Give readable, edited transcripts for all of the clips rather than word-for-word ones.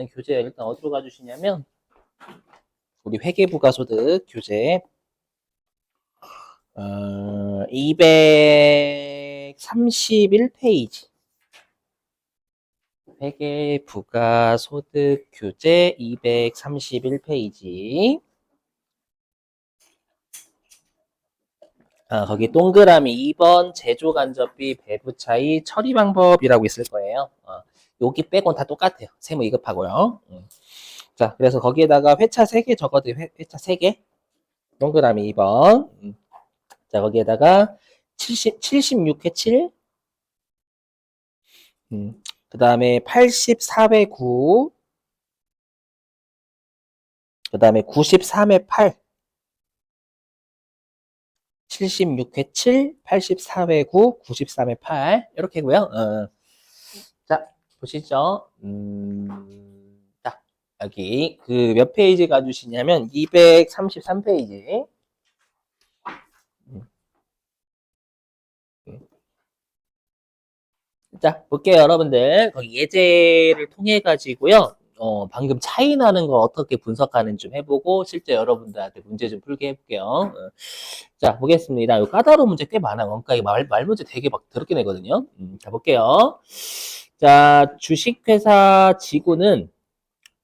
교재 일단 어디로 가주시냐면 우리 회계부가소득 교재 231페이지 회계부가소득 교재 231페이지 거기 동그라미 2번 제조간접비 배부차이 처리 방법이라고 있을 거예요. 여기 빼곤 다 똑같아요. 세무 2급하고요. 자, 그래서 거기에다가 회차 3개 적어도 회차 3개 동그라미 2번 자, 거기에다가 76회 7 그 다음에 84회 9 그 다음에 93회 8 76회 7 84회 9 93회 8 이렇게고요. 자, 보시죠. 자, 여기 그 몇 페이지 가주시냐면 233페이지. 자, 볼게요, 여러분들. 거기 예제를 통해 가지고요. 방금 차이 나는 거 어떻게 분석하는지 좀 해보고 실제 여러분들한테 문제 좀 풀게 해볼게요. 자, 보겠습니다. 이 까다로운 문제 꽤 많아요. 원가 말 문제 되게 막 더럽게 내거든요. 자, 볼게요. 자, 주식회사 지구는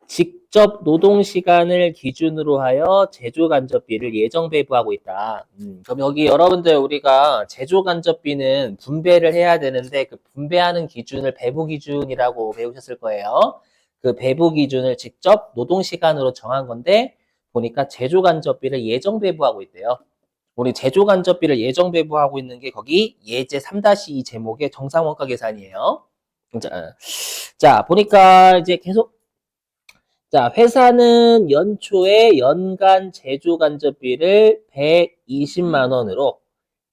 직접 노동시간을 기준으로 하여 제조간접비를 예정 배부하고 있다. 그럼 여기 여러분들 우리가 제조간접비는 분배를 해야 되는데 그 분배하는 기준을 배부 기준이라고 배우셨을 거예요. 그 배부 기준을 직접 노동시간으로 정한 건데 보니까 제조간접비를 예정 배부하고 있대요. 우리 제조간접비를 예정 배부하고 있는 게 거기 예제 3-2 제목의 정상원가 계산이에요. 자, 보니까 이제 계속 자, 회사는 연초에 연간 제조간접비를 120만 원으로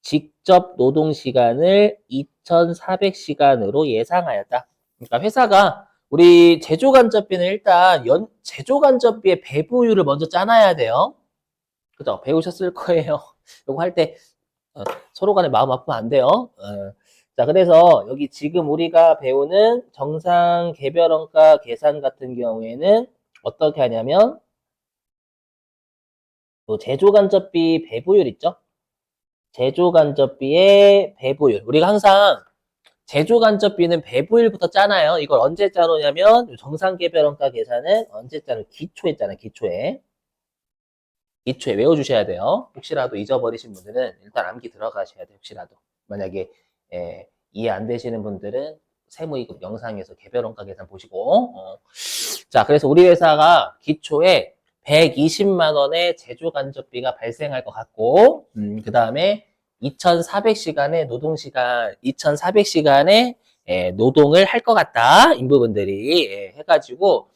직접 노동시간을 2,400시간으로 예상하였다. 그러니까 회사가 우리 제조간접비는 일단 제조간접비의 배부율을 먼저 짜놔야 돼요. 그죠? 배우셨을 거예요. 이거 할 때 서로 간에 마음 아프면 안 돼요. 자, 그래서 여기 지금 우리가 배우는 정상 개별원가 계산 같은 경우에는 어떻게 하냐면 또 제조간접비 배부율 있죠? 제조간접비의 배부율. 우리가 항상 제조간접비는 배부율부터 짜나요? 이걸 언제 짜놓냐면 정상 개별원가 계산은 언제 짜는 기초에 짜나 기초에. 기초에 외워주셔야 돼요. 혹시라도 잊어버리신 분들은 일단 암기 들어가셔야 돼요. 혹시라도. 만약에 이해 안 되시는 분들은 세무이급 영상에서 개별원가 계산 보시고 자, 그래서 우리 회사가 기초에 120만 원의 제조간접비가 발생할 것 같고 그 다음에 2,400시간의 노동시간 2,400시간의 노동을 할 것 같다. 인부분들이 해가지고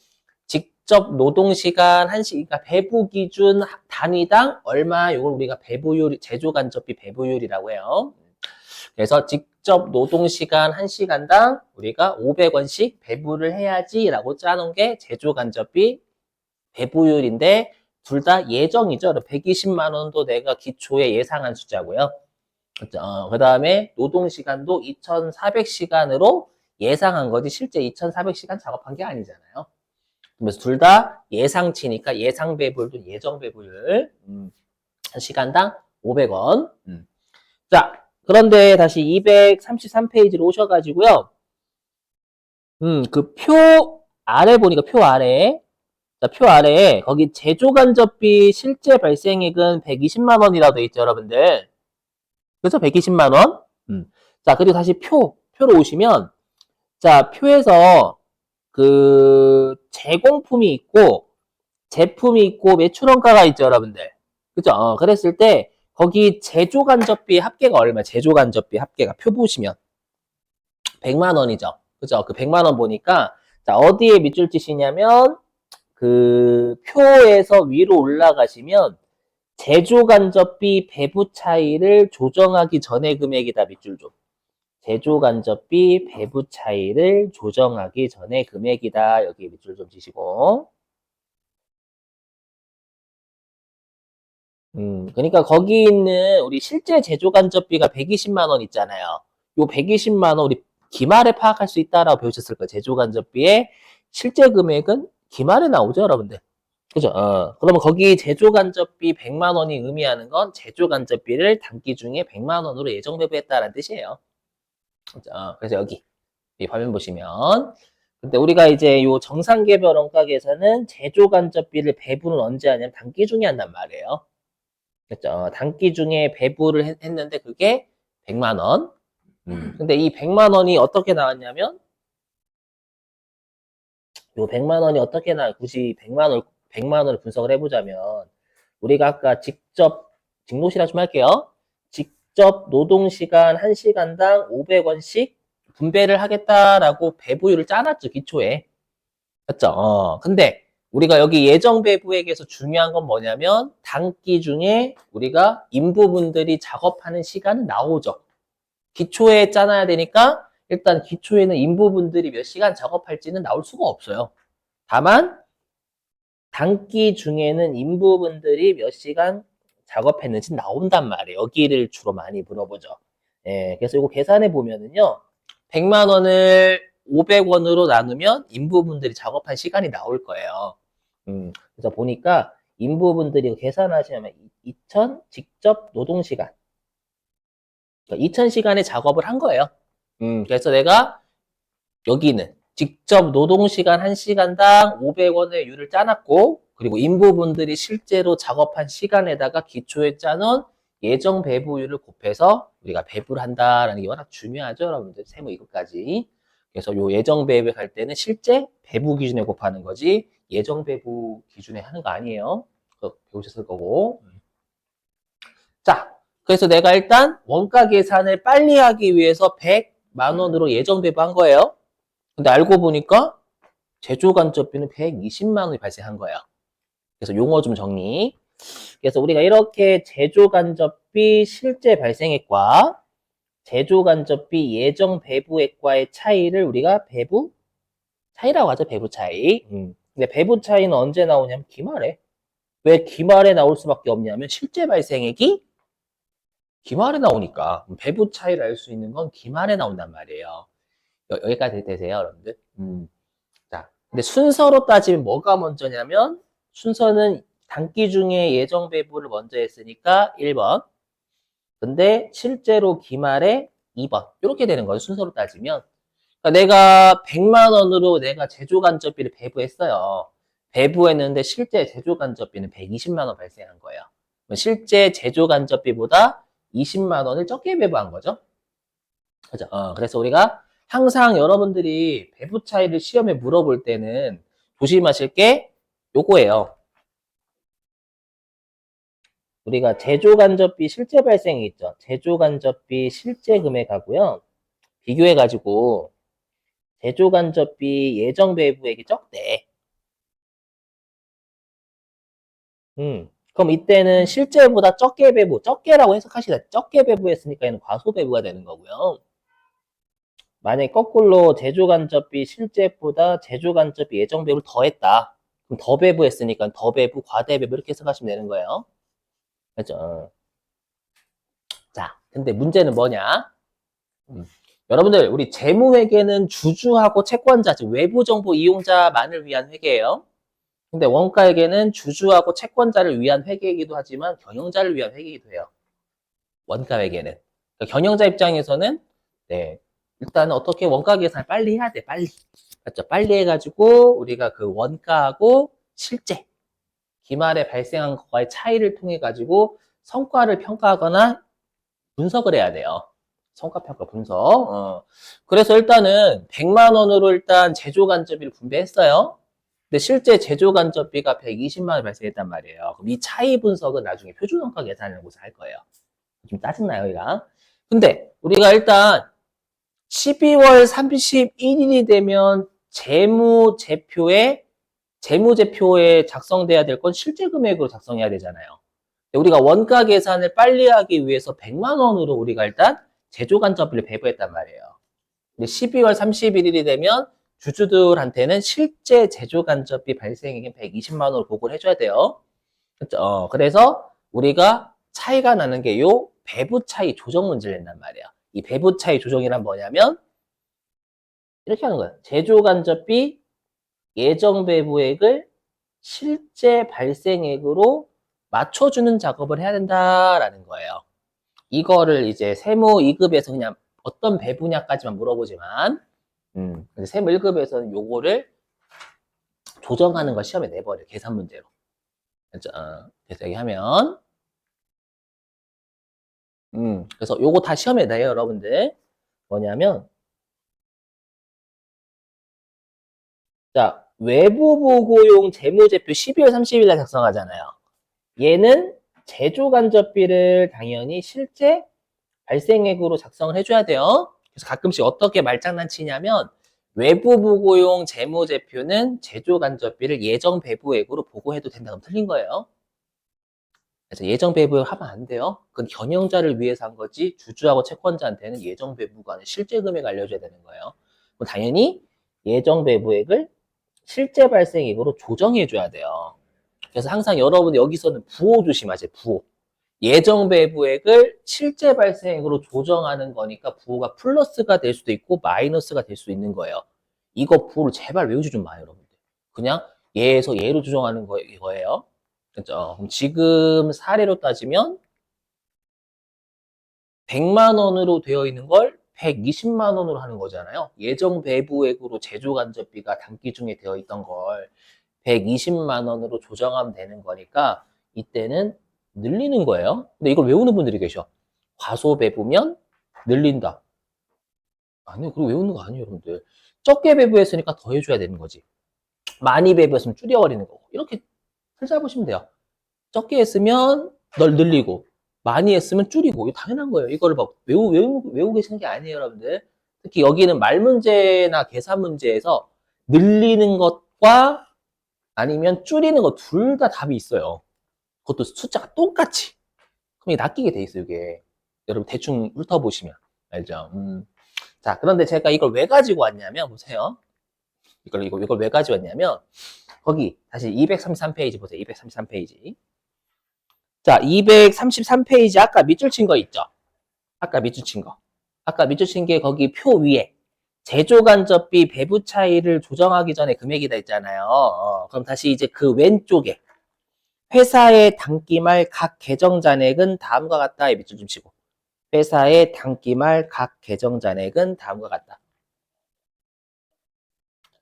직접 노동시간 1시, 그러니까 배부 기준 단위당 얼마, 이걸 우리가 배부율, 제조간접비 배부율이라고 해요. 그래서 직접 노동시간 1시간당 우리가 500원씩 배부를 해야지라고 짜놓은 게 제조간접비 배부율인데 둘 다 예정이죠. 120만 원도 내가 기초에 예상한 숫자고요. 그 다음에 노동시간도 2,400시간으로 예상한 거지 실제 2,400시간 작업한 게 아니잖아요. 그래서 둘 다 예상치니까 예상 배부율도 예정 배부율 시간당 500원. 자, 그런데 다시 233페이지로 오셔가지고요. 그 표 아래 보니까 표 아래 자, 표 아래에 거기 제조간접비 실제 발생액은 120만 원이라고 돼 있죠, 여러분들. 그래서 120만 원. 자, 그리고 다시 표로 오시면 자, 표에서 그 제공품이 있고 제품이 있고 매출원가가 있죠, 여러분들. 그죠? 그랬을 때 거기 제조간접비 합계가 얼마? 제조간접비 합계가 표 보시면 100만 원이죠. 그죠? 그 100만 원 보니까 자, 어디에 밑줄 치시냐면 그 표에서 위로 올라가시면 제조간접비 배부 차이를 조정하기 전의 금액이다. 밑줄 좀. 제조간접비 배부 차이를 조정하기 전의 금액이다. 여기 밑줄 좀 치시고. 그러니까 거기 있는 우리 실제 제조간접비가 120만 원 있잖아요. 요 120만 원 우리 기말에 파악할 수 있다라고 배우셨을 거예요. 제조간접비의 실제 금액은 기말에 나오죠, 여러분들. 그죠? 그러면 거기 제조간접비 100만 원이 의미하는 건 제조간접비를 단기 중에 100만 원으로 예정 배부했다라는 뜻이에요. 그죠? 그래서 여기 이 화면 보시면 근데 우리가 이제 요 정상개별 원가 계산은 제조간접비를 배부는 언제 하냐면 단기 중에 한단 말이에요. 그죠? 단기 중에 배부를 했는데 그게 100만 원. 근데 이 100만 원이 어떻게 나왔냐면 요 100만 원이 어떻게 굳이 100만 원을 분석을 해보자면 우리가 아까 직노시락 좀 할게요. 직접 노동시간 1시간당 500원씩 분배를 하겠다라고 배부율을 짜놨죠, 기초에. 맞죠? 근데 우리가 여기 예정 배부액에서 중요한 건 뭐냐면 단기 중에 우리가 인부분들이 작업하는 시간은 나오죠. 기초에 짜놔야 되니까 일단 기초에는 인부분들이 몇 시간 작업할지는 나올 수가 없어요. 다만 단기 중에는 인부분들이 몇 시간 작업했는지 나온단 말이에요. 여기를 주로 많이 물어보죠. 예, 그래서 이거 계산해 보면은요. 100만 원을 500원으로 나누면 인부분들이 작업한 시간이 나올 거예요. 그래서 보니까 인부분들이 계산하시면 2000 직접 노동시간. 그러니까 2000시간의 작업을 한 거예요. 그래서 내가 여기는 직접 노동시간 1시간당 500원의 율을 짜놨고 그리고 인부분들이 실제로 작업한 시간에다가 기초에 짜놓은 예정 배부율을 곱해서 우리가 배부를 한다라는 게 워낙 중요하죠, 여러분들. 세무 이것까지. 그래서 요 예정 배부에 갈 때는 실제 배부 기준에 곱하는 거지 예정 배부 기준에 하는 거 아니에요. 그거 배우셨을 거고. 자, 그래서 내가 일단 원가 계산을 빨리 하기 위해서 100만 원으로 예정 배부한 거예요. 근데 알고 보니까 제조간접비는 120만 원이 발생한 거예요. 그래서 용어 좀 정리. 그래서 우리가 이렇게 제조간접비 실제 발생액과 제조간접비 예정 배부액과의 차이를 우리가 배부 차이라고 하죠. 배부 차이. 근데 배부 차이는 언제 나오냐면 기말에. 왜 기말에 나올 수밖에 없냐면 실제 발생액이 기말에 나오니까 배부 차이를 알 수 있는 건 기말에 나온단 말이에요. 여기까지 되세요, 여러분들? 자, 근데 순서로 따지면 뭐가 먼저냐면 순서는 단기 중에 예정 배부를 먼저 했으니까 1번. 근데 실제로 기말에 2번. 이렇게 되는 거예요. 순서로 따지면. 그러니까 내가 100만 원으로 내가 제조간접비를 배부했어요. 배부했는데 실제 제조간접비는 120만 원 발생한 거예요. 실제 제조간접비보다 20만 원을 적게 배부한 거죠. 그죠? 그래서 우리가 항상 여러분들이 배부 차이를 시험에 물어볼 때는 조심하실 게 요거예요. 우리가 제조간접비 실제 발생이 있죠. 제조간접비 실제 금액하고요. 비교해가지고 제조간접비 예정 배부액이 적대. 그럼 이때는 실제보다 적게 배부, 적게라고 해석하시다. 적게 배부했으니까 얘는 과소 배부가 되는 거고요. 만약에 거꾸로 제조간접비 실제보다 제조간접비 예정 배부를 더했다. 그럼 더 배부했으니까 더 배부, 과대 배부 이렇게 해석하시면 되는 거예요. 그렇죠? 자, 근데 문제는 뭐냐? 여러분들 우리 재무회계는 주주하고 채권자, 즉 외부 정보 이용자만을 위한 회계예요. 근데 원가회계는 주주하고 채권자를 위한 회계이기도 하지만 경영자를 위한 회계이기도 해요. 원가회계는. 그러니까 경영자 입장에서는 네, 일단 어떻게 원가 계산을 빨리 해야 돼, 빨리. 맞죠? 빨리 해가지고 우리가 그 원가하고 실제 기말에 발생한 것과의 차이를 통해 가지고 성과를 평가하거나 분석을 해야 돼요. 성과평가 분석. 그래서 일단은 100만 원으로 일단 제조간접비를 분배했어요. 근데 실제 제조간접비가 120만 원 발생했단 말이에요. 그럼 이 차이 분석은 나중에 표준원가 계산하는 곳에 할 거예요. 좀 짜증나요, 얘가. 근데 우리가 일단 12월 31일이 되면 재무제표에 작성돼야 될 건 실제 금액으로 작성해야 되잖아요. 우리가 원가 계산을 빨리 하기 위해서 100만 원으로 우리가 일단 제조간접비를 배부했단 말이에요. 근데 12월 31일이 되면 주주들한테는 실제 제조간접비 발생액인 120만 원을 보고를 해줘야 돼요. 그렇죠? 그래서 우리가 차이가 나는 게 요 배부 차이 조정 문제를 낸단 말이에요. 이 배부 차이 조정이란 뭐냐면 이렇게 하는 거예요. 제조간접비 예정 배부액을 실제 발생액으로 맞춰주는 작업을 해야 된다라는 거예요. 이거를 이제 세무 2급에서 그냥 어떤 배부냐까지만 물어보지만, 세무 1급에서는 요거를 조정하는 걸 시험에 내버려요. 계산 문제로. 그래서 여기 하면, 그래서 요거 다 시험에 내요, 여러분들. 뭐냐면, 자, 외부 보고용 재무제표 12월 30일 날 작성하잖아요. 얘는 제조간접비를 당연히 실제 발생액으로 작성을 해줘야 돼요. 그래서 가끔씩 어떻게 말장난치냐면 외부 보고용 재무제표는 제조간접비를 예정 배부액으로 보고해도 된다고 틀린 거예요. 그래서 예정 배부액 하면 안 돼요. 그건 경영자를 위해서 한 거지 주주하고 채권자한테는 예정 배부가 아니라 실제 금액 알려줘야 되는 거예요. 그럼 당연히 예정 배부액을 실제 발생액으로 조정해줘야 돼요. 그래서 항상 여러분 여기서는 부호 조심하세요. 부호. 예정 배부액을 실제 발생액으로 조정하는 거니까 부호가 플러스가 될 수도 있고 마이너스가 될 수 있는 거예요. 이거 부호를 제발 외우지 좀 마요, 여러분들. 그냥 예에서 예로 조정하는 거예요. 그렇죠? 그럼 지금 사례로 따지면 100만 원으로 되어 있는 걸 120만 원으로 하는 거잖아요. 예정 배부액으로 제조간접비가 단기 중에 되어 있던 걸 120만 원으로 조정하면 되는 거니까 이때는 늘리는 거예요. 근데 이걸 외우는 분들이 계셔. 과소 배부면 늘린다. 아니요, 그거 외우는 거 아니에요, 여러분들. 적게 배부했으니까 더 해줘야 되는 거지. 많이 배부했으면 줄여버리는 거고. 이렇게 틀 잡으시면 돼요. 적게 했으면 널 늘리고, 많이 했으면 줄이고. 이거 당연한 거예요. 이거를 막 외우고 계시는 게 아니에요, 여러분들. 특히 여기는 말 문제나 계산 문제에서 늘리는 것과 아니면 줄이는 것 둘 다 답이 있어요. 그것도 숫자가 똑같이. 그럼 이게 낚이게 돼 있어요, 이게. 여러분 대충 훑어보시면. 알죠? 자, 그런데 제가 이걸 왜 가지고 왔냐면, 보세요. 이걸 왜 가지고 왔냐면, 거기, 다시 233페이지 보세요. 233페이지. 자, 233페이지 아까 밑줄 친 거 있죠? 아까 밑줄 친 거. 아까 밑줄 친 게 거기 표 위에 제조간접비 배부 차이를 조정하기 전에 금액이다 있잖아요. 그럼 다시 이제 그 왼쪽에 회사의 단기말 각 계정 잔액은 다음과 같다. 이 밑줄 좀 치고. 회사의 단기말 각 계정 잔액은 다음과 같다.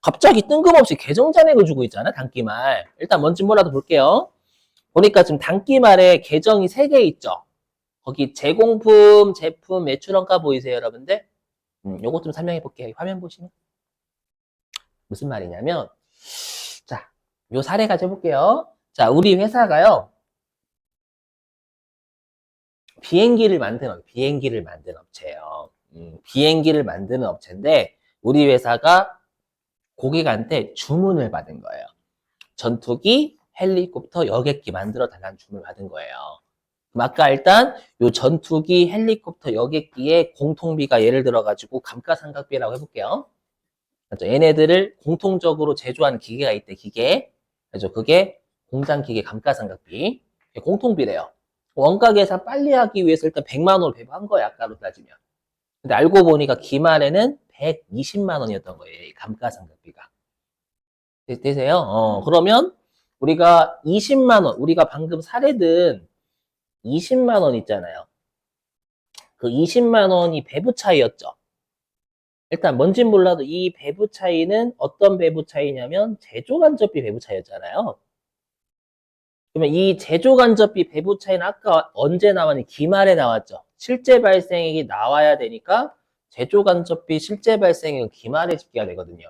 갑자기 뜬금없이 계정 잔액을 주고 있잖아, 단기말. 일단 뭔지 몰라도 볼게요. 보니까 지금 단기말에 계정이 3개 있죠. 거기 제공품, 제품, 매출원가 보이세요, 여러분들? 요것 좀 설명해 볼게요. 화면 보시면. 무슨 말이냐면, 자, 요 사례 가져볼게요. 자, 우리 회사가요, 비행기를 만든 업체예요. 비행기를 만드는 업체인데, 우리 회사가 고객한테 주문을 받은 거예요. 전투기, 헬리콥터, 여객기 만들어 달라는 주문을 받은 거예요. 그럼 아까 일단 요 전투기, 헬리콥터, 여객기의 공통비가 예를 들어가지고 감가상각비라고 해볼게요. 그렇죠? 얘네들을 공통적으로 제조한 기계가 있대, 기계. 그죠? 그게 공장 기계 감가상각비. 공통비래요. 원가 계산 빨리 하기 위해서 일단 100만 원을 배부한 거야, 아까로 따지면. 근데 알고 보니까 기말에는 120만 원이었던 거예요, 이 감가상각비가. 되세요? 그러면 우리가 20만 원, 우리가 방금 사례든 20만 원 있잖아요. 그 20만 원이 배부 차이였죠. 일단 뭔진 몰라도 이 배부 차이는 어떤 배부 차이냐면 제조간접비 배부 차이였잖아요. 그러면 이 제조간접비 배부 차이는 아까 언제 나왔니? 기말에 나왔죠. 실제 발생액이 나와야 되니까 제조간접비 실제 발생액은 기말에 집계가 되거든요.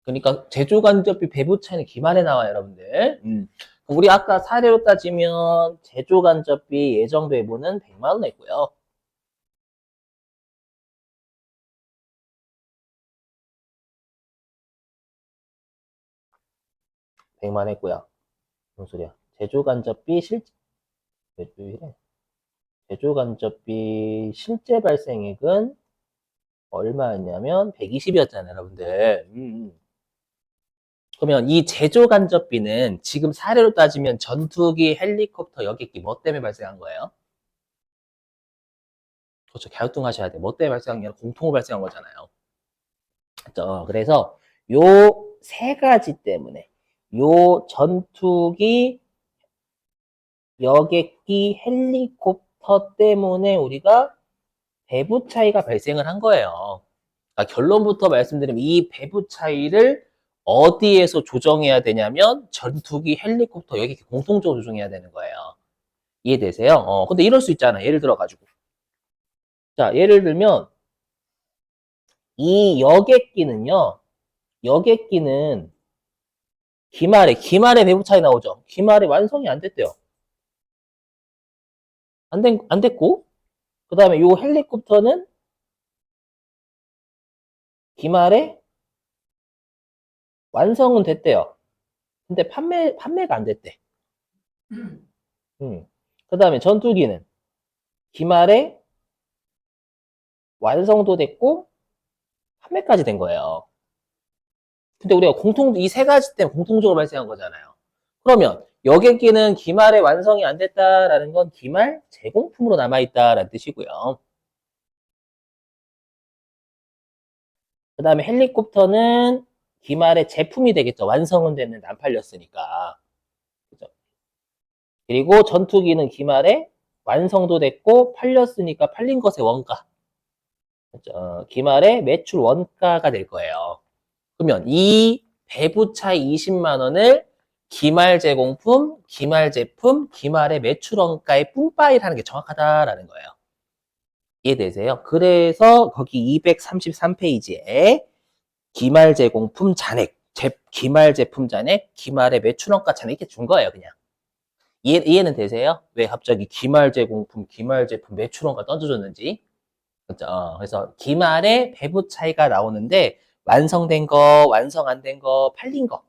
그러니까 제조간접비 배부 차이는 기말에 나와요, 여러분들. 우리 아까 사례로 따지면 제조간접비 예정 배부는 100만 원 했고요. 100만 했고요. 무슨 소리야? 제조간접비 왜 이래? 제조간접비 실제 발생액은 얼마였냐면 120이었잖아요, 여러분들. 그러면 이 제조간접비는 지금 사례로 따지면 전투기, 헬리콥터, 여객기 뭐 때문에 발생한 거예요? 그렇죠. 갸우뚱하셔야 돼. 뭐 때문에 발생한 게 아니라 공통으로 발생한 거잖아요. 그렇죠. 그래서 요 세 가지 때문에 요 전투기, 여객기, 헬리콥터 때문에 우리가 배부 차이가 발생을 한 거예요. 그러니까 결론부터 말씀드리면 이 배부 차이를 어디에서 조정해야 되냐면 전투기, 헬리콥터, 여객기 공통적으로 조정해야 되는 거예요. 이해되세요? 근데 이럴 수 있잖아. 예를 들어가지고. 자, 예를 들면 이 여객기는 기말에 배부 차이 나오죠. 기말에 완성이 안 됐대요. 안 됐고, 그 다음에 요 헬리콥터는 기말에 완성은 됐대요. 근데 판매가 안 됐대. 그 다음에 전투기는 기말에 완성도 됐고, 판매까지 된 거예요. 근데 우리가 이 세 가지 때문에 공통적으로 발생한 거잖아요. 그러면 여객기는 기말에 완성이 안 됐다라는 건 기말 제공품으로 남아있다라는 뜻이고요. 그 다음에 헬리콥터는 기말의 제품이 되겠죠. 완성은 됐는데 안 팔렸으니까. 그죠? 그리고 전투기는 기말에 완성도 됐고 팔렸으니까 팔린 것의 원가. 그죠? 기말의 매출 원가가 될 거예요. 그러면 이 배부차 20만 원을 기말 제공품, 기말 제품, 기말의 매출 원가에 뿜빠이를 하는 게 정확하다라는 거예요. 이해되세요? 그래서 거기 233페이지에 기말 제공품 잔액, 기말 제품 잔액, 기말의 매출 원가 잔액 이렇게 준 거예요, 그냥. 이해는 되세요? 왜 갑자기 기말 제공품, 기말 제품, 매출 원가 던져줬는지. 그렇죠? 그래서 기말에 배부 차이가 나오는데 완성된 거, 완성 안 된 거, 팔린 거.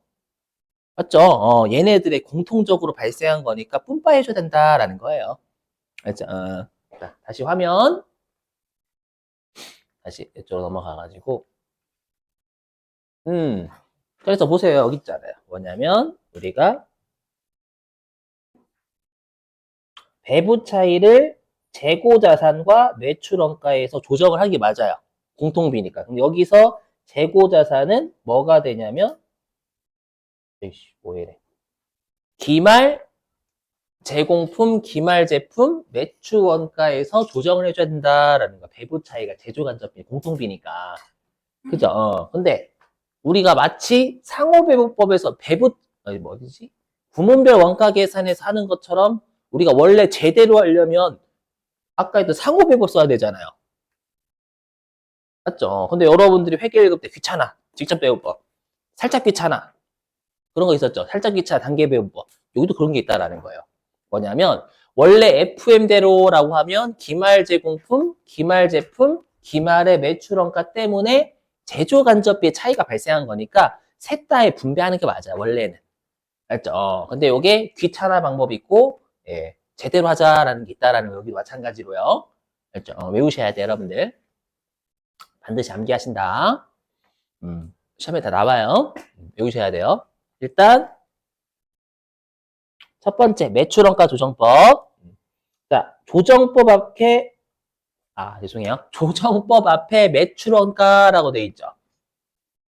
맞죠? 얘네들의 공통적으로 발생한 거니까 뿜빠해줘야 된다라는 거예요. 알죠? 자, 다시 화면. 다시 이쪽으로 넘어가가지고. 그래서 보세요. 여기 있잖아요. 뭐냐면, 우리가 배부 차이를 재고 자산과 매출 원가에서 조정을 하는 게 맞아요. 공통비니까. 근데 여기서 재고 자산은 뭐가 되냐면, 에이씨, 뭐 이래. 기말 제공품, 기말 제품, 매출 원가에서 조정을 해줘야 된다라는 거. 배부 차이가 제조간접비 공통비니까. 그죠? 근데 우리가 마치 상호배부법에서 아니, 뭐 어디지? 부문별 원가 계산에서 하는 것처럼 우리가 원래 제대로 하려면 아까 했던 상호배부 써야 되잖아요. 맞죠? 근데 여러분들이 회계 1급 때 귀찮아. 직접 배우법. 살짝 귀찮아. 그런 거 있었죠. 살짝 귀찮아. 단계 배우법. 여기도 그런 게 있다라는 거예요. 뭐냐면 원래 FM대로라고 하면 기말 제공품, 기말 제품, 기말의 매출원가 때문에 제조 간접비의 차이가 발생한 거니까 셋 다에 분배하는 게 맞아요. 원래는. 알죠? 근데 이게 귀찮아 방법이 있고 예, 제대로 하자라는 게 있다라는 거 여기 마찬가지로요. 알죠? 외우셔야 돼요, 여러분들. 반드시 암기하신다. 시험에 다 나와요. 외우셔야 돼요. 일단 첫 번째 매출원가 조정법. 자, 조정법 앞에 죄송해요. 조정법 앞에 매출원가라고 돼 있죠.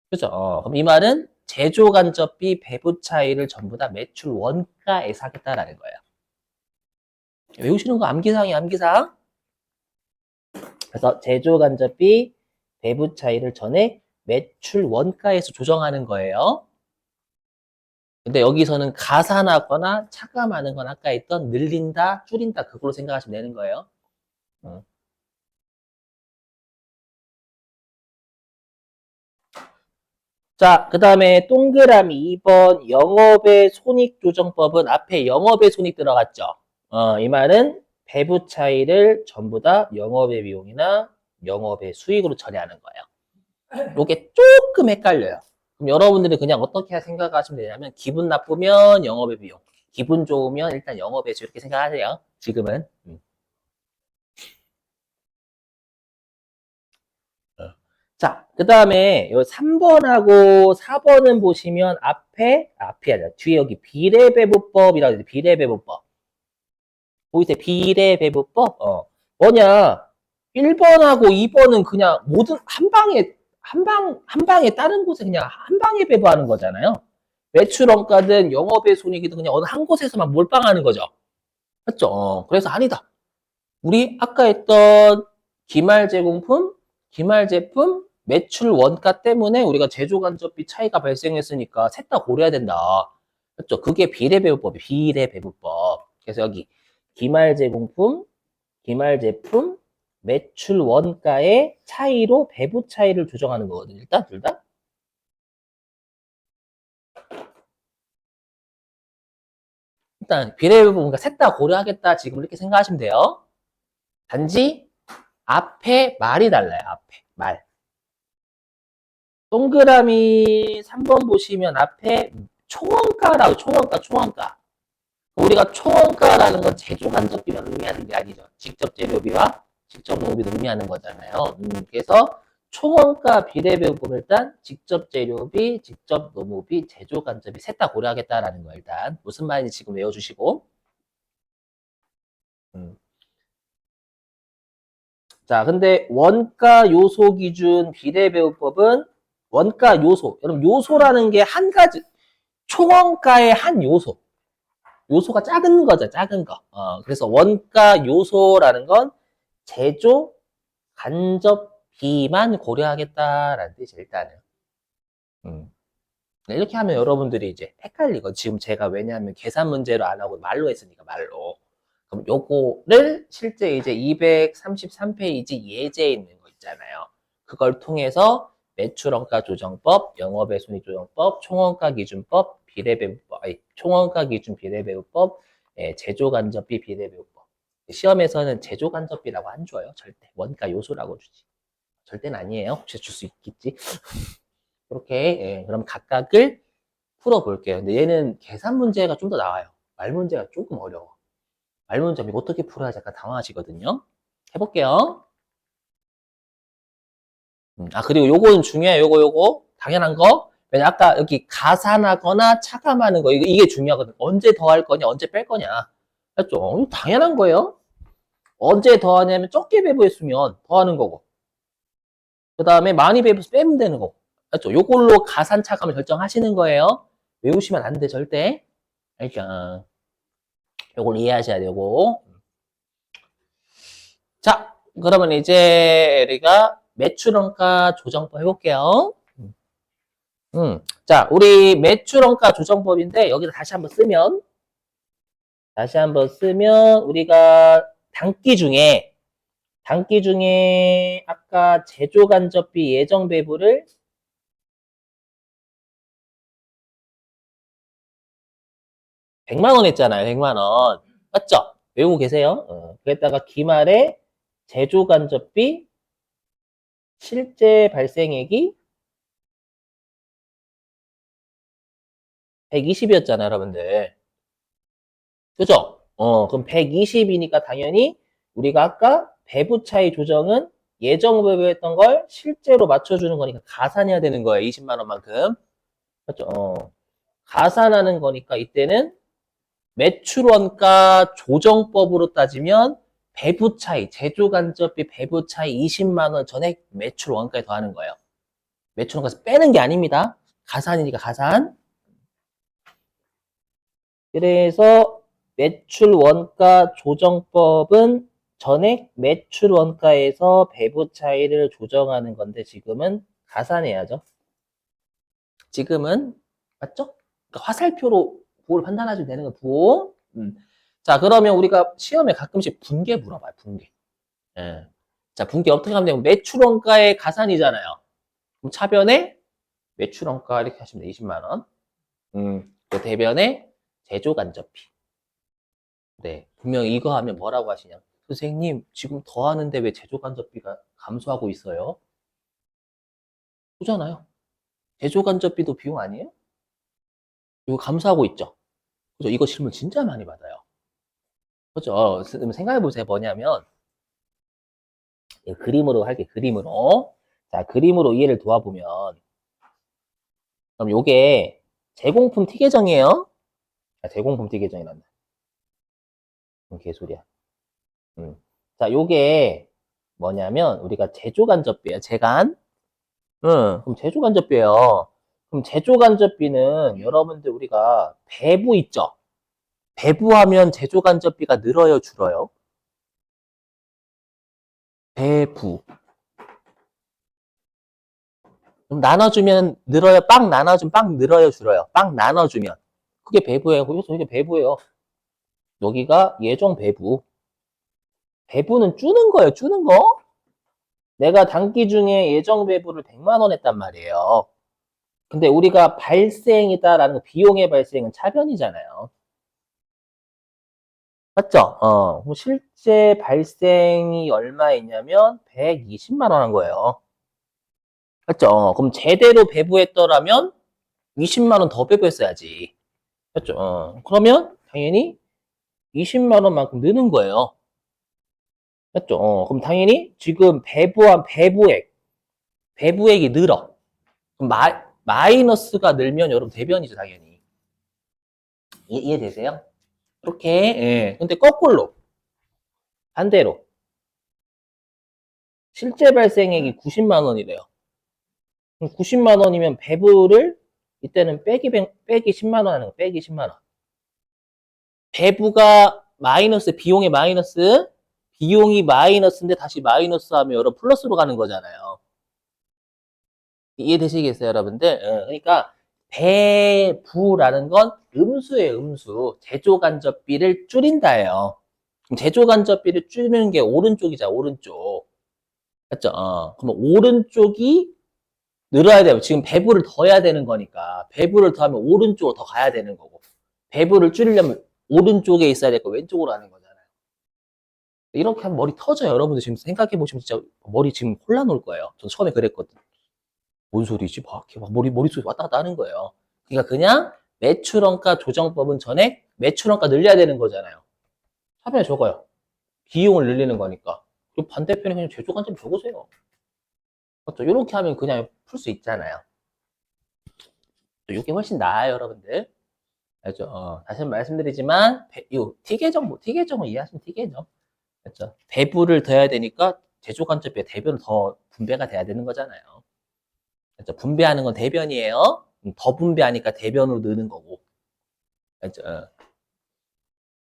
그죠? 그럼 이 말은 제조간접비 배부 차이를 전부 다 매출 원가에서 하겠다라는 거예요. 외우시는 거 암기사항이 암기사항. 그래서 제조간접비 배부 차이를 전액 매출 원가에서 조정하는 거예요. 근데 여기서는 가산하거나 차감하는 건 아까 했던 늘린다, 줄인다 그걸로 생각하시면 되는 거예요. 자, 그 다음에 동그라미 2번 영업의 손익조정법은 앞에 영업의 손익 들어갔죠. 이 말은 배부 차이를 전부 다 영업의 비용이나 영업의 수익으로 처리하는 거예요. 이게 조금 헷갈려요. 그럼 여러분들이 그냥 어떻게 생각하시면 되냐면 기분 나쁘면 영업의 비용, 기분 좋으면 일단 영업의 수 이렇게 생각하세요. 지금은. 자, 그 다음에 요 3번하고 4번은 보시면 앞이 아니라 뒤에 여기 비례배부법이라고 해요. 비례배부법. 보이세요? 비례배부법? 뭐냐. 1번하고 2번은 그냥 모든 한 방에 한 방에 다른 곳에 그냥 한 방에 배부하는 거잖아요. 매출 원가든 영업의 손익이든 그냥 어느 한 곳에서만 몰빵하는 거죠. 맞죠? 그래서 아니다. 우리 아까 했던 기말 제공품, 기말 제품, 매출 원가 때문에 우리가 제조 간접비 차이가 발생했으니까 셋 다 고려해야 된다. 맞죠? 그게 비례배분법이 비례배분법. 그래서 여기 기말 제공품, 기말 제품, 매출 원가의 차이로 배부 차이를 조정하는 거거든요. 일단 둘 다. 일단 비례배분법 셋 다 고려하겠다. 지금 이렇게 생각하시면 돼요. 단지 앞에 말이 달라요. 앞에 말. 동그라미 3번 보시면 앞에 총원가라고 총원가. 우리가 총원가라는 건 제조 간접비만 의미하는 게 아니죠. 직접 재료비와 직접 농비도 의미하는 거잖아요. 그래서 총원가 비례배분 보면 일단 직접 재료비, 직접 노무비, 제조 간접비 셋 다 고려하겠다라는 거 일단 무슨 말인지 지금 외워주시고. 음. 자, 근데 원가 요소 기준 비례배분법은 원가 요소. 여러분 요소라는 게 한 가지 총원가의 한 요소. 요소가 작은 거죠, 작은 거. 그래서 원가 요소라는 건 제조 간접비만 고려하겠다라는 뜻이 일단은. 이렇게 하면 여러분들이 이제 헷갈리고 지금 제가 왜냐하면 계산 문제로 안 하고 말로 했으니까 말로. 그럼 요거를 실제 이제 233페이지 예제에 있는 거 있잖아요. 그걸 통해서 매출원가 조정법, 영업의 손익 조정법, 총원가 기준법, 비례배분법, 아니 총원가 기준 비례배분법, 제조간접비 비례배분법. 시험에서는 제조간접비라고 안 줘요. 절대 원가 요소라고 주지. 절대는 아니에요. 혹시 줄 수 있겠지. 그렇게 그럼 각각을 풀어볼게요. 근데 얘는 계산 문제가 좀 더 나와요. 말 문제가 조금 어려워. 말 문제 이거 어떻게 풀어야 약간 당황하시거든요. 해볼게요. 그리고 요거는 중요해요. 요거 당연한 거. 왜냐 아까 여기 가산하거나 차감하는 거 이게 중요하거든. 언제 더할 거냐, 언제 뺄 거냐. 맞죠? 당연한 거예요. 언제 더하냐면 적게 배부했으면 더하는 거고. 그 다음에 많이 배부해서 빼면 되는 거고. 맞죠? 요걸로 가산 차감을 결정하시는 거예요. 외우시면 안 돼, 절대. 그러니까 요걸 이해하셔야 되고. 자, 그러면 이제 우리가 매출원가 조정법 해볼게요. 자, 우리 매출원가 조정법인데 여기다 다시 한번 쓰면 우리가 단기 중에 아까 제조간접비 예정배부를 100만 원 했잖아요. 100만 원. 맞죠? 외우고 계세요? 그랬다가 기말에 제조간접비 실제 발생액이 120이었잖아요, 여러분들. 그죠? 그럼 120이니까 당연히 우리가 아까 배부 차이 조정은 예정 배부했던 걸 실제로 맞춰주는 거니까 가산해야 되는 거예요. 20만 원만큼. 맞죠? 가산하는 거니까 이때는 매출원가 조정법으로 따지면 배부 차이, 제조간접비 배부 차이 20만 원 전액 매출원가에 더하는 거예요. 매출원가에서 빼는 게 아닙니다. 가산이니까 가산. 그래서 매출 원가 조정법은 전액 매출 원가에서 배부 차이를 조정하는 건데 지금은 가산해야죠. 지금은 맞죠? 그러니까 화살표로 부호를 판단하시면 되는 거 부호. 자, 그러면 우리가 시험에 가끔씩 분계 물어봐요. 분계. 예. 자, 분계 어떻게 하면 되면 매출 원가의 가산이잖아요. 그럼 차변에 매출 원가 이렇게 하시면 돼. 20만 원. 그 대변에 제조 간접비. 네, 분명히 이거 하면 뭐라고 하시냐. 선생님, 지금 더하는데 왜 제조간접비가 감소하고 있어요? 그잖아요. 제조간접비도 비용 아니에요? 이거 감소하고 있죠? 그죠? 이거 질문 진짜 많이 받아요. 그죠? 생각해보세요. 뭐냐면, 그림으로 할게, 그림으로. 자, 그림으로 이해를 도와보면, 그럼 요게 제공품 티 계정이에요? 제공품 티 계정이란다. 개소리야. 자, 요게 뭐냐면, 우리가 제조간접비야, 제간. 그럼 제조간접비예요. 그럼 제조간접비는 여러분들 우리가 배부 있죠? 배부하면 제조간접비가 늘어요, 줄어요? 배부. 그럼 나눠주면 늘어요, 빵 나눠주면 빵 늘어요, 줄어요? 빵 나눠주면. 그게 배부예요. 그래서 이게 배부예요. 여기가 예정 배부. 배부는 주는 거예요, 주는 거? 내가 단기 중에 예정 배부를 100만 원 했단 말이에요. 근데 우리가 발생이다라는 거, 비용의 발생은 차변이잖아요. 맞죠? 그럼 실제 발생이 얼마였냐면 120만 원 한 거예요. 맞죠? 그럼 제대로 배부했더라면 20만 원 더 배부했어야지. 맞죠? 그러면 당연히 20만 원만큼 느는 거예요. 맞죠? 그럼 당연히 지금 배부한 배부액이 늘어. 그럼 마이너스가 늘면 여러분 대변이죠, 당연히. 이해되세요? 이렇게, 예. 근데 거꾸로, 반대로. 실제 발생액이 90만 원이래요. 그럼 90만 원이면 배부를 이때는 빼기 10만 원 하는 거, 빼기 10만 원. 배부가 마이너스, 비용의 마이너스, 비용이 마이너스인데 다시 마이너스 하면 여러분 플러스로 가는 거잖아요. 이해되시겠어요, 여러분들? 그러니까 배부라는 건 음수예요, 음수. 제조간접비를 줄인다예요. 제조간접비를 줄이는 게 오른쪽이자 오른쪽. 맞죠? 그러면 오른쪽이 늘어야 돼요. 지금 배부를 더해야 되는 거니까. 배부를 더하면 오른쪽으로 더 가야 되는 거고. 배부를 줄이려면 오른쪽에 있어야 될 거 왼쪽으로 하는 거잖아요. 이렇게 하면 머리 터져요. 여러분들 지금 생각해 보시면 진짜 머리 지금 혼란 올 거예요. 전 처음에 그랬거든. 뭔 소리지? 막, 이렇게 막 머릿속에 왔다 갔다 하는 거예요. 그러니까 그냥 매출원가 조정법은 전에 매출원가 늘려야 되는 거잖아요. 차변에 적어요. 비용을 늘리는 거니까. 그리고 반대편에 그냥 제조관점 적으세요. 맞죠? 이렇게 하면 그냥 풀 수 있잖아요. 이게 훨씬 나아요, 여러분들. 알죠? 다시 한번 말씀드리지만, T계정은 이해하시면 T계정. 그렇죠? 배부를 더해야 되니까 제조간접비의 대변은 더 분배가 돼야 되는 거잖아요. 그렇죠? 분배하는 건 대변이에요. 더 분배하니까 대변으로 느는 거고. 그렇죠?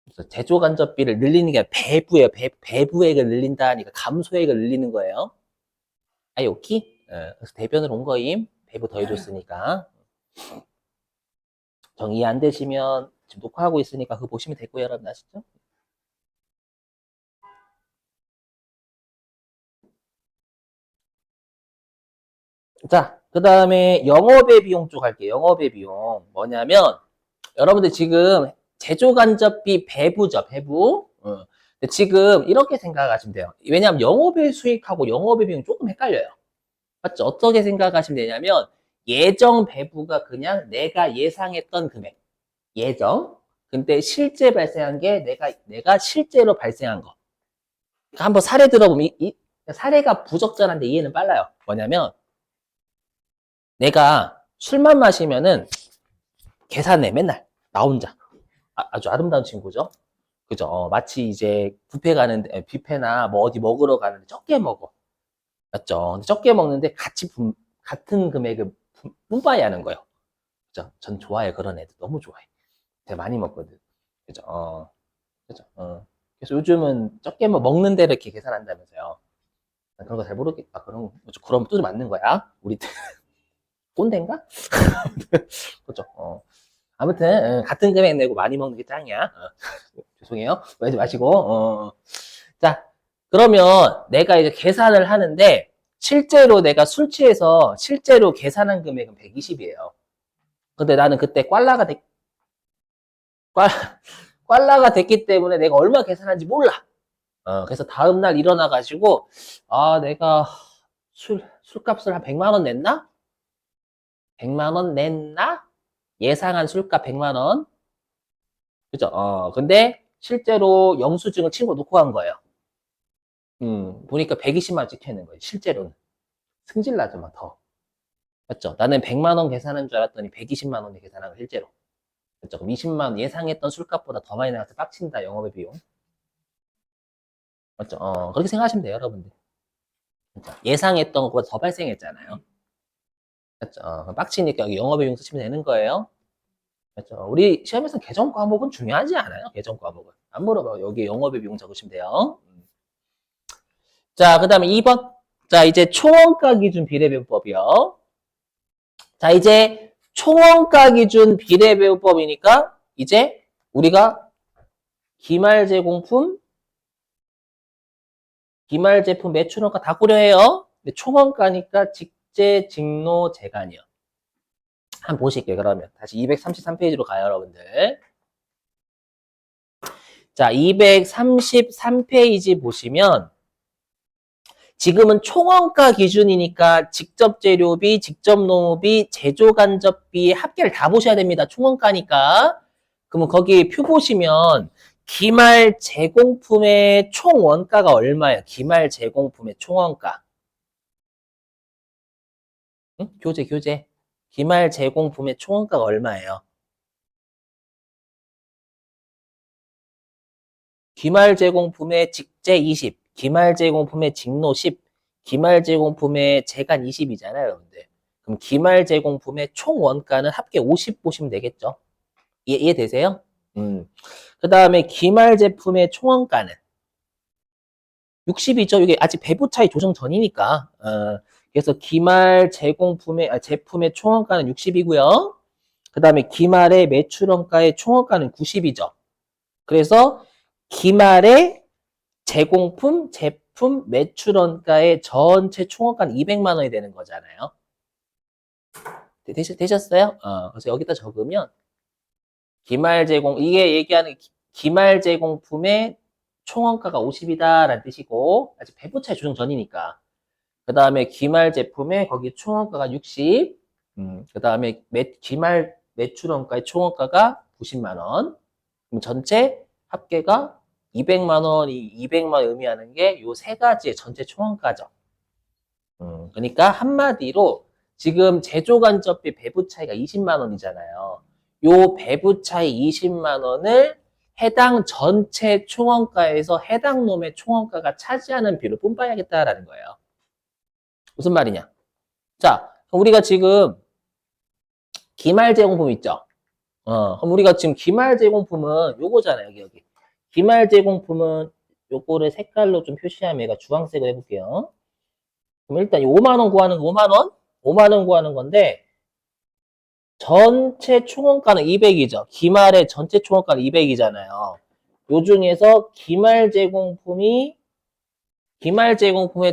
그래서 제조간접비를 늘리는 게 배부예요. 배부액을 늘린다 하니까 감소액을 늘리는 거예요. 아이, 오케이? 그래서 대변을 온 거임. 배부 더해줬으니까. 정의 안 되시면 지금 녹화하고 있으니까 그거 보시면 되고요, 여러분 아시죠? 자, 그 다음에 영업의 비용 쪽 할게요. 영업의 비용. 뭐냐면, 여러분들 지금 제조간접비 배부죠, 배부. 근데 지금 이렇게 생각하시면 돼요. 왜냐하면 영업의 수익하고 영업의 비용 조금 헷갈려요. 맞죠? 어떻게 생각하시면 되냐면, 예정 배부가 그냥 내가 예상했던 금액. 예정. 근데 실제 발생한 게 내가 실제로 발생한 거. 그러니까 한번 사례 들어보면, 사례가 부적절한데 이해는 빨라요. 뭐냐면, 내가 술만 마시면은 계산해, 맨날. 나 혼자. 아주 아름다운 친구죠. 그죠? 마치 이제 뷔페나 뭐 어디 먹으러 가는데 적게 먹어. 맞죠? 근데 적게 먹는데 같은 금액을 뿜빠이 하는 거예요. 그죠? 전 좋아해, 그런 애들. 너무 좋아해. 되게 많이 먹거든. 그죠? 그죠? 그래서 요즘은 적게 먹는 데를 이렇게 계산한다면서요. 난 그런 거 잘 모르겠다. 그럼 또 맞는 거야. 우리 꼰대인가? 그죠? 아무튼 같은 금액 내고 많이 먹는 게 짱이야. 죄송해요. 그러지 마시고. 자, 그러면 내가 이제 계산을 하는데 실제로 내가 술 취해서 실제로 계산한 금액은 120이에요. 근데 나는 그때 꽐, 꽐라가 됐기 때문에 내가 얼마 계산한지 몰라. 그래서 다음날 일어나가지고 내가 술값을 한 100만 원 냈나? 100만 원 냈나? 예상한 술값 100만 원. 그죠? 근데 실제로 영수증을 친구 놓고 간 거예요. 보니까 120만 원 찍혀 있는 거예요. 실제로는. 승질 나죠, 막 더. 맞죠? 나는 100만 원 계산한 줄 알았더니 120만 원에 계산한 거 실제로. 그죠? 그럼 20만 원 예상했던 술값보다 더 많이 나가서 빡친다, 영업의 비용. 맞죠? 그렇게 생각하시면 돼요, 여러분들. 그죠? 예상했던 것보다 더 발생했잖아요. 맞죠? 빡치니까 여기 영업의 비용 쓰시면 되는 거예요. 맞죠? 우리 시험에서 계정 과목은 중요하지 않아요. 계정 과목은. 안 물어봐요. 여기 영업의 비용 적으시면 돼요. 자, 그 다음에 2번. 자, 이제 총원가 기준 비례배분법이요. 자, 이제 총원가 기준 비례배분법이니까 이제 우리가 기말 제공품, 기말 제품 매출원가 다 고려해요. 근데 총원가니까 직제, 직노, 재간이요. 한번 보실게요. 그러면 다시 233페이지로 가요, 여러분들. 자, 233페이지 보시면 지금은 총원가 기준이니까 직접 재료비, 직접 노무비, 제조 간접비 합계를 다 보셔야 됩니다. 총원가니까. 그러면 거기 표 보시면 기말 제공품의 총 원가가 얼마예요? 기말 제공품의 총원가. 응? 교재. 기말 제공품의 총원가가 얼마예요? 기말 제공품의 직제 20, 기말 제공품의 직노 10, 기말 제공품의 재간 20이잖아요, 여러분들. 그럼 기말 제공품의 총 원가는 합계 50 보시면 되겠죠? 이해되세요? 그 다음에 기말 제품의 총 원가는 60이죠. 이게 아직 배부 차이 조정 전이니까. 그래서 기말 제품의 총 원가는 60이고요. 그 다음에 기말의 매출 원가의 총 원가는 90이죠. 그래서 기말의 제공품, 제품, 매출원가의 전체 총원가는 200만 원이 되는 거잖아요. 되셨어요? 그래서 여기다 적으면 기말 제공, 이게 얘기하는 기말 제공품의 총원가가 50이다라는 뜻이고 아직 배부차의 조정 전이니까. 그 다음에 기말 제품의 거기 총원가가 60, 그 다음에 기말 매출원가의 총원가가 90만 원. 그럼 전체 합계가 200만 원이 200만 원 의미하는 게 요 세 가지의 전체 총원가죠. 그러니까 한마디로 지금 제조간접비 배부 차이가 20만 원이잖아요. 요 배부 차이 20만 원을 해당 전체 총원가에서 해당 놈의 총원가가 차지하는 비율을 뿜빠야겠다라는 거예요. 무슨 말이냐? 자, 우리가 지금 기말 제공품 있죠? 그럼 우리가 지금 기말 제공품은 요거잖아요, 여기. 기말 제공품은 요거를 색깔로 좀 표시하면 얘가 주황색으로 해볼게요. 그럼 일단 5만 원 구하는 거 5만 원? 5만 원 구하는 건데 전체 총원가는 200이죠. 기말의 전체 총원가는 200이잖아요. 요 중에서 기말 제공품의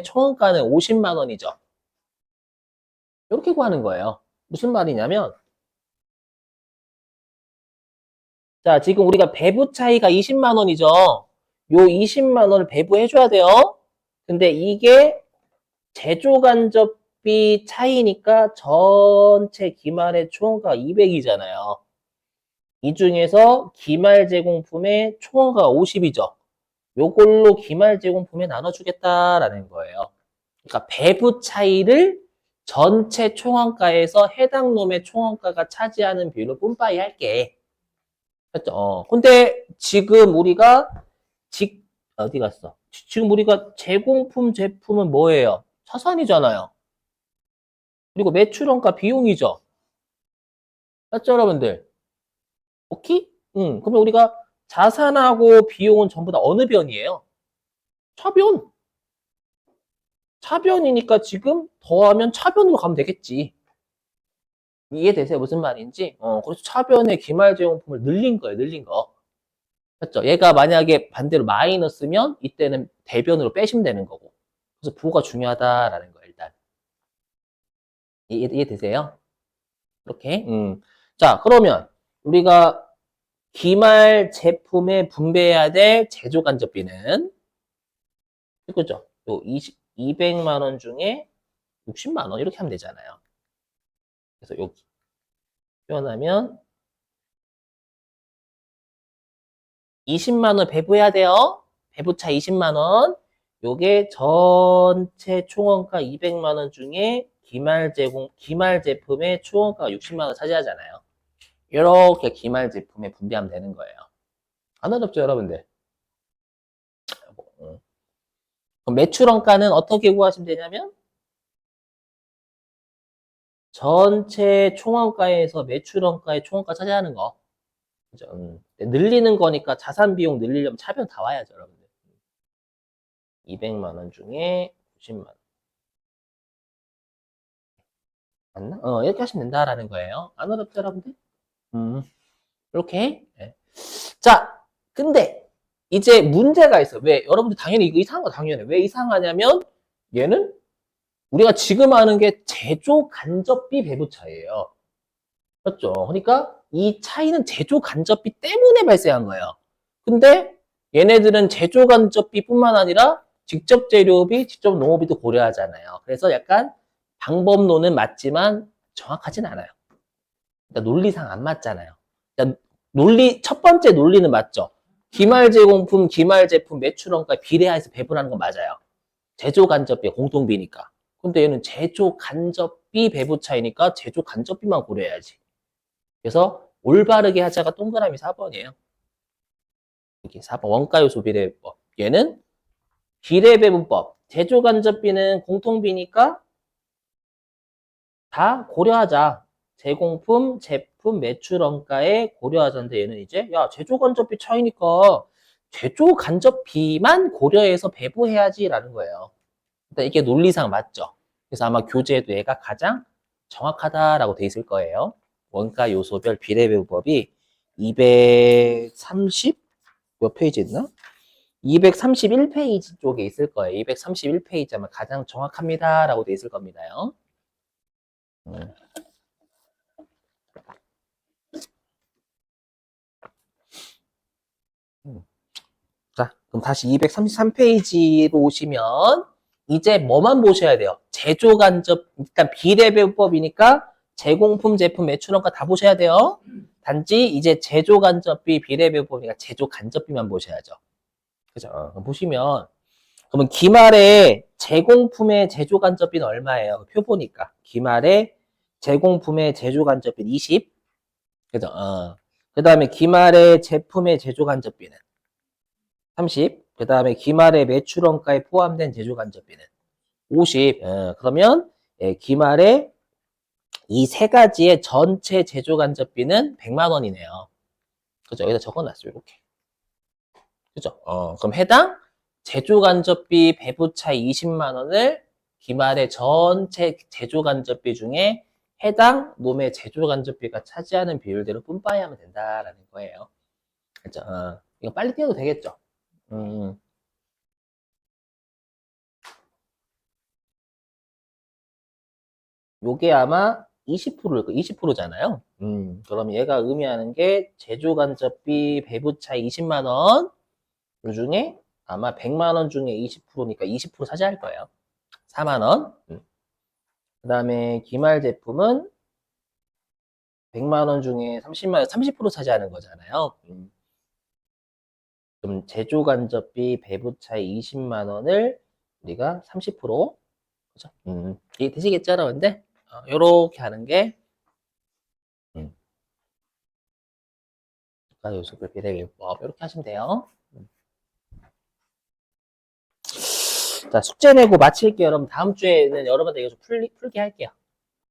총원가는 50만 원이죠. 이렇게 구하는 거예요. 무슨 말이냐면 자, 지금 우리가 배부 차이가 20만 원이죠. 요 20만 원을 배부해줘야 돼요. 근데 이게 제조 간접비 차이니까 전체 기말의 총원가가 200이잖아요. 이 중에서 기말 제공품의 총원가가 50이죠. 요걸로 기말 제공품에 나눠주겠다라는 거예요. 그러니까 배부 차이를 전체 총원가에서 해당 놈의 총원가가 차지하는 비율로 뿜빠이 할게. 그렇죠? 근데 지금 우리가 어디 갔어? 지금 우리가 제공품 제품은 뭐예요? 자산이잖아요. 그리고 매출원가 비용이죠. 맞죠, 여러분들? 오케이? 응. 그러면 우리가 자산하고 비용은 전부 다 어느 변이에요? 차변. 차변이니까 지금 더하면 차변으로 가면 되겠지. 이해되세요? 무슨 말인지? 그래서 차변의 기말제공품을 늘린 거예요, 늘린 거. 맞죠? 얘가 만약에 반대로 마이너스면 이때는 대변으로 빼시면 되는 거고. 그래서 부호가 중요하다라는 거예요, 일단. 이해되세요? 이렇게. 자, 그러면 우리가 기말 제품에 분배해야 될 제조 간접비는 그죠? 요 200만 원 중에 60만 원 이렇게 하면 되잖아요. 그래서 여기 표현하면 20만 원 배부해야 돼요. 배부차 20만 원. 요게 전체 총원가 200만 원 중에 기말 제품의 총원가가 60만 원 차지하잖아요. 이렇게 기말 제품에 분배하면 되는 거예요. 안 어렵죠, 여러분들? 그럼 매출원가는 어떻게 구하시면 되냐면 전체 총원가에서 매출원가의 총원가 차지하는 거. 그죠? 늘리는 거니까 자산 비용 늘리려면 차변 다 와야죠, 여러분들. 200만 원 중에 90만 원. 맞나? 이렇게 하시면 된다라는 거예요. 안 어렵죠, 여러분들? 이렇게. 네. 자, 근데 이제 문제가 있어. 왜? 여러분들 당연히 이거 이상한 거 당연해. 왜 이상하냐면 얘는 우리가 지금 하는 게 제조 간접비 배부차예요. 그렇죠? 그러니까 이 차이는 제조 간접비 때문에 발생한 거예요. 근데 얘네들은 제조 간접비뿐만 아니라 직접 재료비, 직접 농업비도 고려하잖아요. 그래서 약간 방법론은 맞지만 정확하진 않아요. 그러니까 논리상 안 맞잖아요. 그러니까 첫 번째 논리는 맞죠. 기말 제공품, 기말 제품 매출원가 비례해서 배분하는 건 맞아요. 제조 간접비 공통비니까. 근데 얘는 제조 간접비 배부 차이니까 제조 간접비만 고려해야지. 그래서 올바르게 하자가 동그라미 4번이에요. 이게 4번 원가요소 비례배분법. 얘는 비례배분법. 제조 간접비는 공통비니까 다 고려하자. 제공품, 제품, 매출 원가에 고려하자인데 얘는 이제 야 제조 간접비 차이니까 제조 간접비만 고려해서 배부해야지라는 거예요. 일단 이게 논리상 맞죠. 그래서 아마 교재에도 얘가 가장 정확하다라고 돼 있을 거예요. 원가 요소별 비례배분법이 230 몇 페이지 있나? 231페이지 쪽에 있을 거예요. 231페이지 아마 가장 정확합니다라고 돼 있을 겁니다요. 음. 자, 그럼 다시 233페이지로 오시면 이제 뭐만 보셔야 돼요? 제조 간접 일단 비례배분법이니까 제공품, 제품, 매출원가 다 보셔야 돼요. 단지 이제 제조 간접비 비례배분법이니까 제조 간접비만 보셔야죠. 그죠? 보시면 그러면 기말에 제공품의 제조 간접비는 얼마예요? 표 보니까 기말에 제공품의 제조 간접비는 20. 그죠? 그 다음에 기말에 제품의 제조 간접비는 30. 그 다음에 기말의 매출원가에 포함된 제조간접비는 50. 그러면 기말에 이 세 가지의 전체 제조간접비는 100만 원이네요. 그죠? 여기다 적어놨어요. 이렇게. 그죠? 그럼 해당 제조간접비 배부차 20만 원을 기말의 전체 제조간접비 중에 해당 놈의 제조간접비가 차지하는 비율대로 분파해 하면 된다라는 거예요. 그죠? 이거 빨리 띄워도 되겠죠? 음. 요게 아마 20%일 거, 20%잖아요. 그럼 얘가 의미하는 게 제조간접비 배부차 20만 원 중에 아마 100만 원 중에 20%니까 20% 차지할 거예요. 4만 원. 그 다음에 기말 제품은 100만 원 중에 30만 원, 30% 차지하는 거잖아요. 그럼 제조간접비 배부차 20만 원을 우리가 30%, 그죠? 이게 되시겠죠, 여러분들? 요렇게 하는 게 요소별 비례율법 이렇게 하시면 돼요. 자, 숙제 내고 마칠게요. 여러분 다음 주에는 여러분들 이거 좀 풀게 할게요.